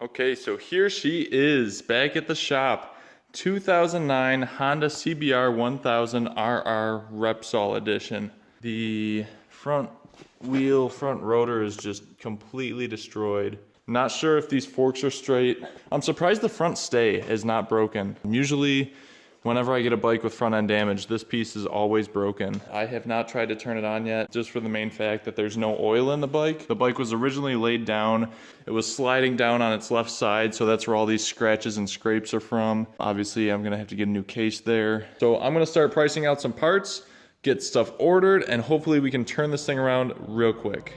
Okay, so here she is back at the shop. 2009 Honda CBR 1000 RR Repsol Edition. The front rotor is just completely destroyed. Not sure if these forks are straight. I'm surprised the front stay is not broken. Usually, whenever I get a bike with front end damage, this piece is always broken. I have not tried to turn it on yet, just for the main fact that there's no oil in the bike. The bike was originally laid down. It was sliding down on its left side, so that's where all these scratches and scrapes are from. Obviously, I'm gonna have to get a new case there. So I'm gonna start pricing out some parts, get stuff ordered, and hopefully we can turn this thing around real quick.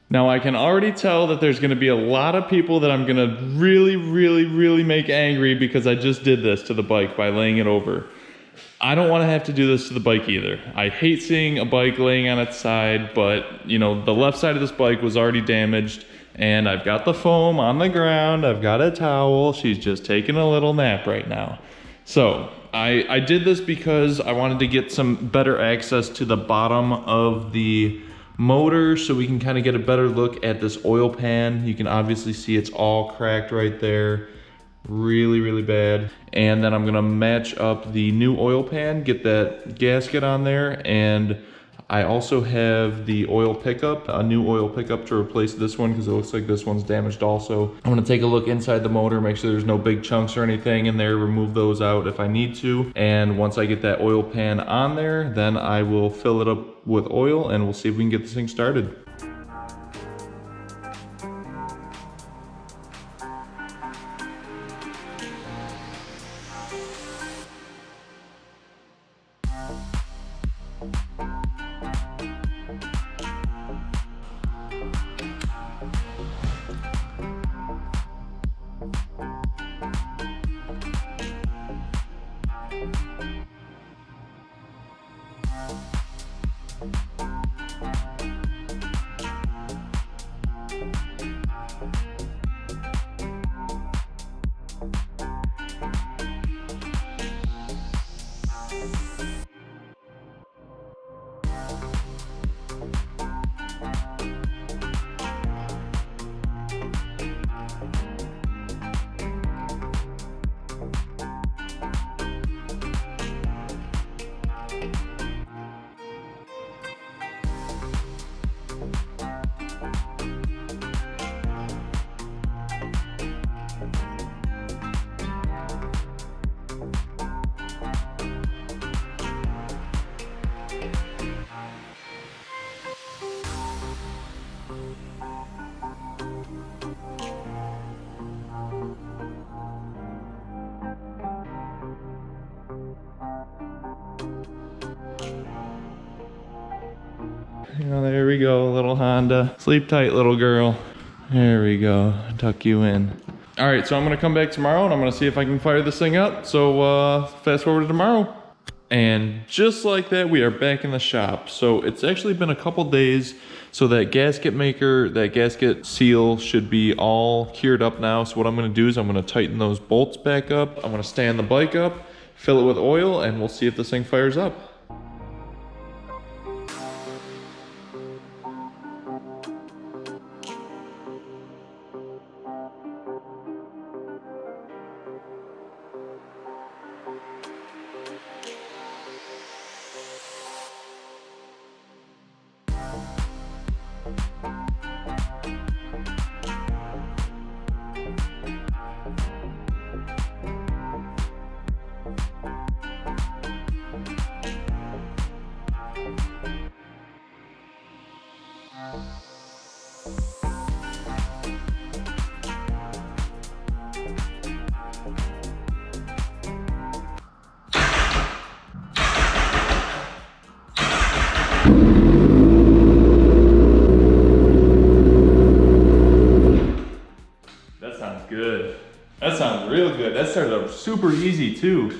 Now I can already tell that there's gonna be a lot of people that I'm gonna really make angry because I just did this to the bike by laying it over. I don't wanna have to do this to the bike either. I hate seeing a bike laying on its side, but you know, the left side of this bike was already damaged and I've got the foam on the ground, I've got a towel, she's just taking a little nap right now. So I did this because I wanted to get some better access to the bottom of the motor so we can kind of get a better look at this oil pan. You can obviously see it's all cracked right there, really bad. And then I'm gonna match up the new oil pan, get that gasket on there, and I also have the oil pickup, a new oil pickup to replace this one because it looks like this one's damaged also. I'm gonna take a look inside the motor, make sure there's no big chunks or anything in there, remove those out if I need to. And once I get that oil pan on there, then I will fill it up with oil and we'll see if we can get this thing started. Oh, there we go, little Honda. Sleep tight, little girl. There we go, tuck you in. All right, so I'm gonna come back tomorrow and I'm gonna see if I can fire this thing up. So fast forward to tomorrow. And just like that, we are back in the shop. So it's actually been a couple days. So that gasket maker, that gasket seal should be all cured up now. So what I'm gonna do is I'm gonna tighten those bolts back up. I'm gonna stand the bike up, fill it with oil, and we'll see if this thing fires up. Good. That sounds real good. That started up super easy too.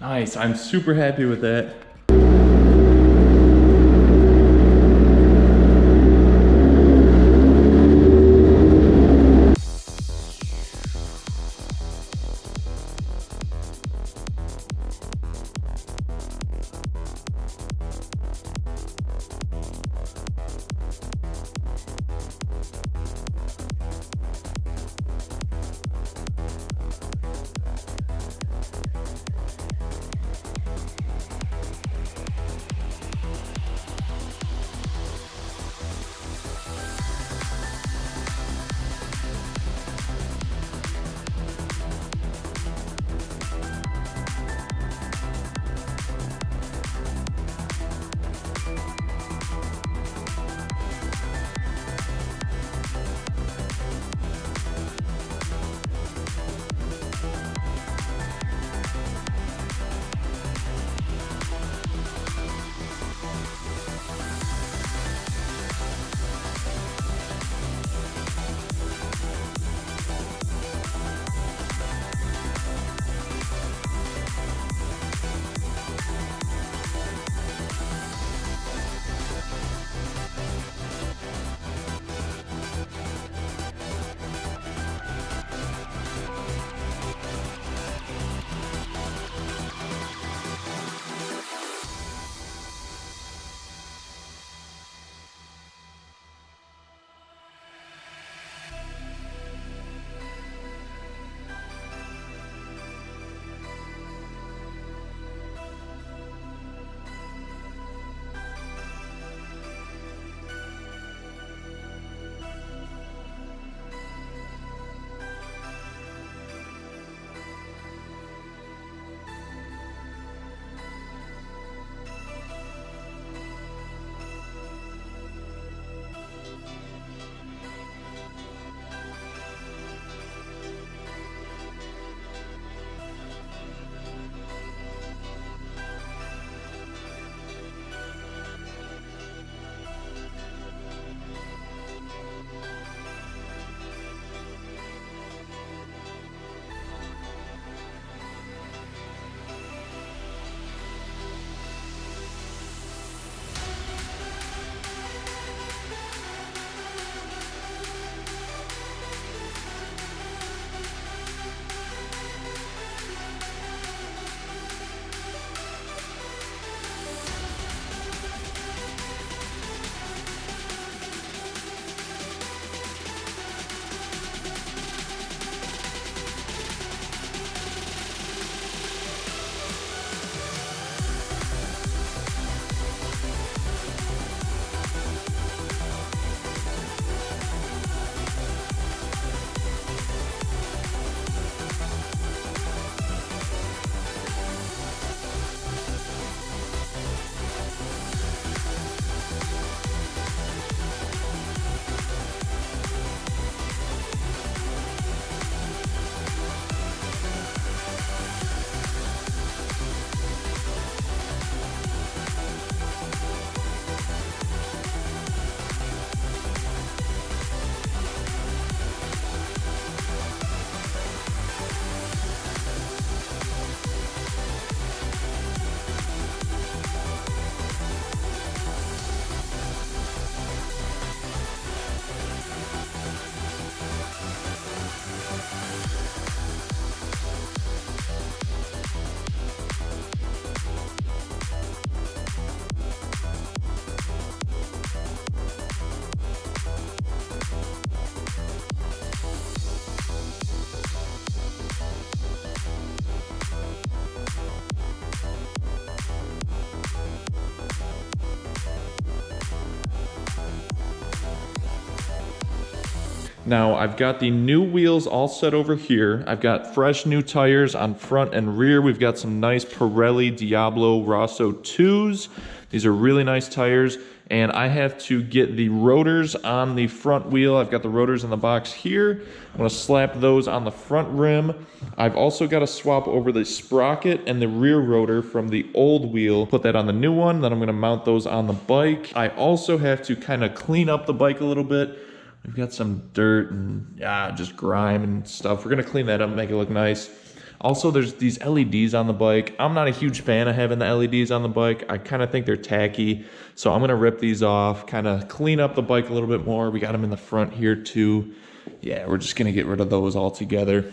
Nice, I'm super happy with that. Now I've got the new wheels all set over here. I've got fresh new tires on front and rear. We've got some nice Pirelli Diablo Rosso 2s. These are really nice tires. And I have to get the rotors on the front wheel. I've got the rotors in the box here. I'm gonna slap those on the front rim. I've also got to swap over the sprocket and the rear rotor from the old wheel, put that on the new one, then I'm gonna mount those on the bike. I also have to kind of clean up the bike a little bit. We've got some dirt and just grime and stuff. We're gonna clean that up, make it look nice. Also, there's these LEDs on the bike. I'm not a huge fan of having the LEDs on the bike. I kind of think they're tacky. So I'm gonna rip these off, kind of clean up the bike a little bit more. We got them in the front here too. Yeah, we're just gonna get rid of those altogether.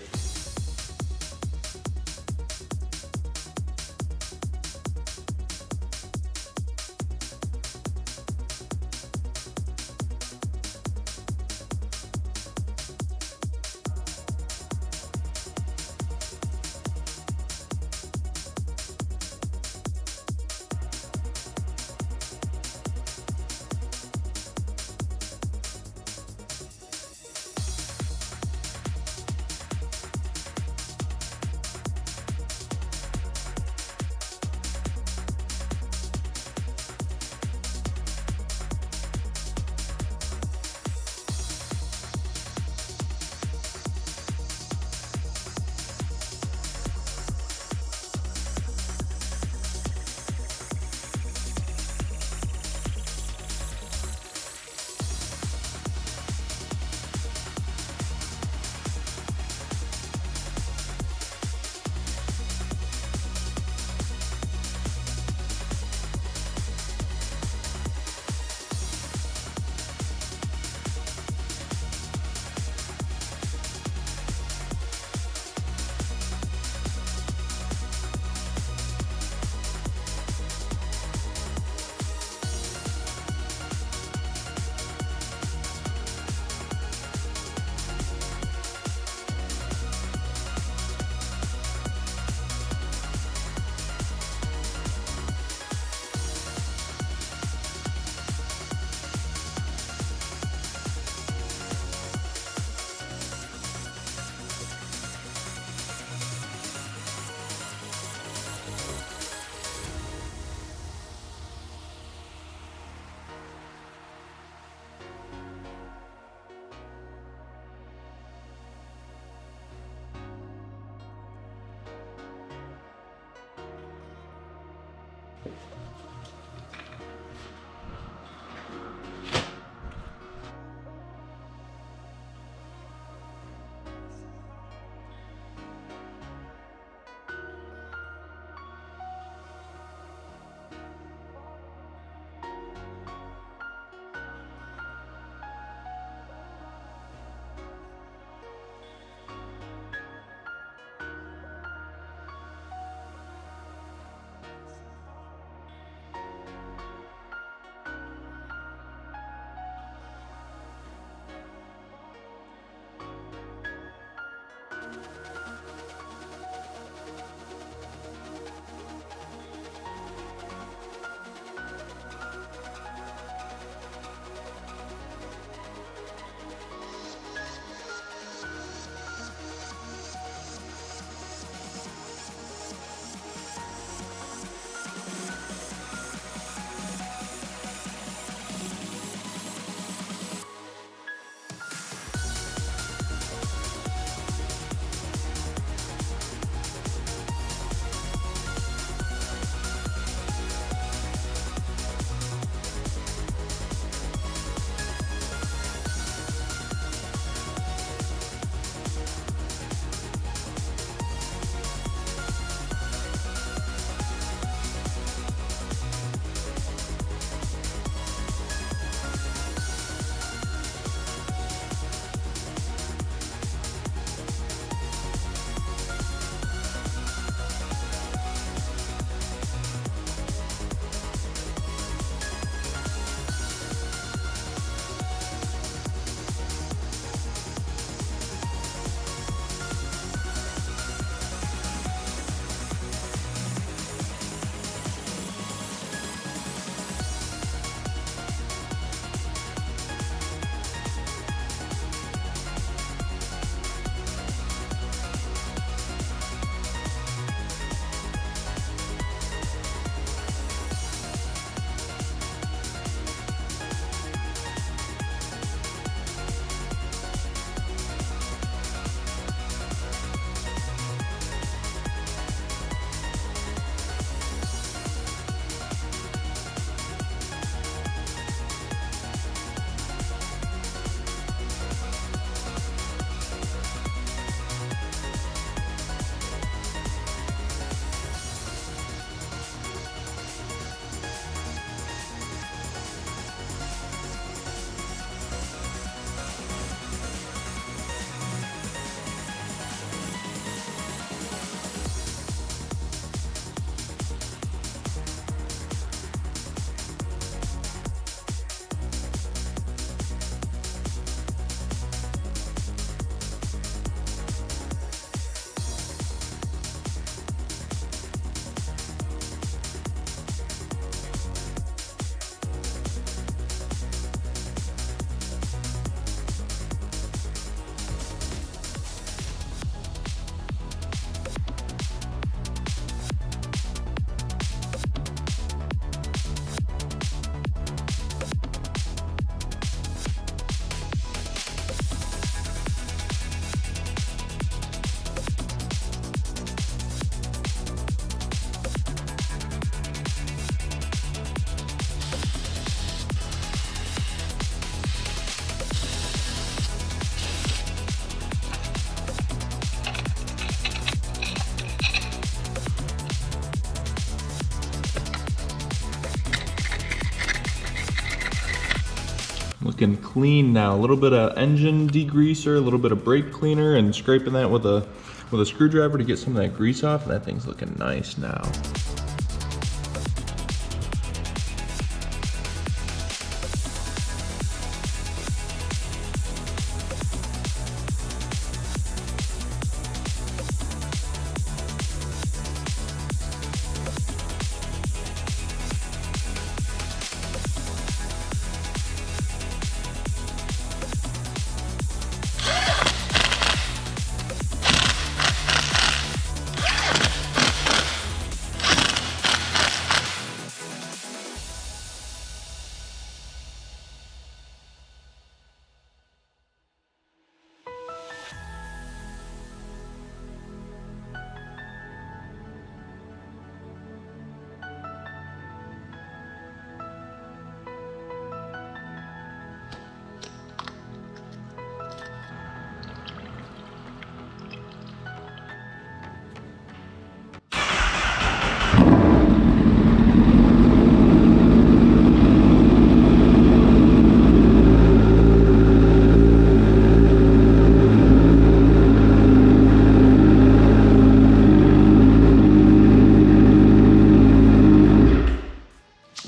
Looking clean now. A little bit of engine degreaser, a little bit of brake cleaner, and scraping that with a screwdriver to get some of that grease off. And that thing's looking nice now.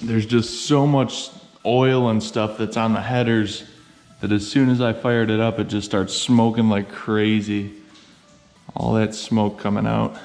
There's just so much oil and stuff that's on the headers that as soon as I fired it up, it just starts smoking like crazy. All that smoke coming out.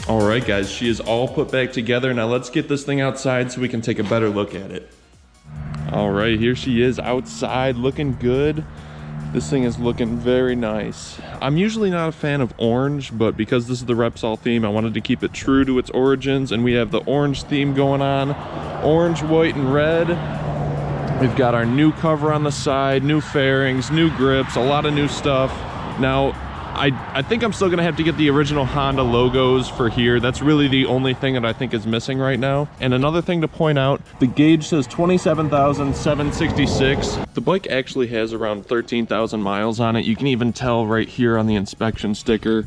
All right, guys, she is all put back together. Now let's get this thing outside so we can take a better look at it. All right, here she is outside, looking good. This thing is looking very nice. I'm usually not a fan of orange, but because this is the Repsol theme, I wanted to keep it true to its origins, and we have the orange theme going on. Orange, white, and red. We've got our new cover on the side, new fairings, new grips, a lot of new stuff. Now, I think I'm still gonna have to get the original Honda logos for here. That's really the only thing that I think is missing right now. And another thing to point out, the gauge says 27,766. The bike actually has around 13,000 miles on it. You can even tell right here on the inspection sticker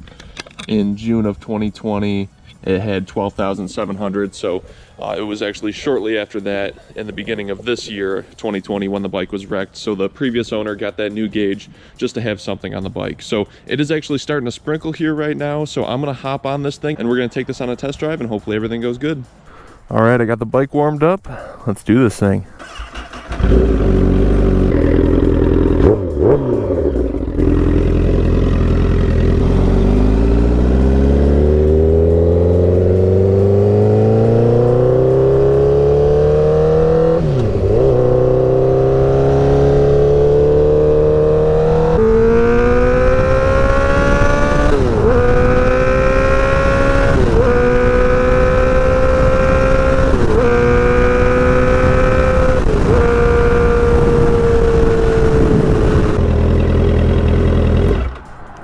in June of 2020, it had 12,700. So it was actually shortly after that, in the beginning of this year, 2020, when the bike was wrecked. So the previous owner got that new gauge just to have something on the bike. So it is actually starting to sprinkle here right now. So I'm gonna hop on this thing and we're gonna take this on a test drive and hopefully everything goes good. All right, I got the bike warmed up. Let's do this thing.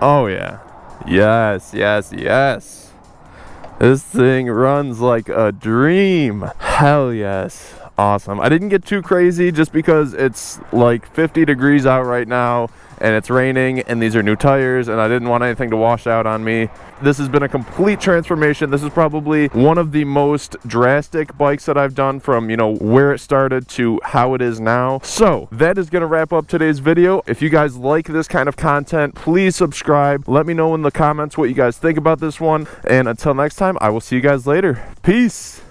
Oh yeah, yes, yes, yes. This thing runs like a dream. Hell yes, awesome. I didn't get too crazy just because it's like 50 degrees out right now and it's raining and these are new tires and I didn't want anything to wash out on me. This has been a complete transformation. This is probably one of the most drastic bikes that I've done from, you know, where it started to how it is now. So that is going to wrap up today's video. If you guys like this kind of content, please subscribe. Let me know in the comments what you guys think about this one. And until next time, I will see you guys later. Peace.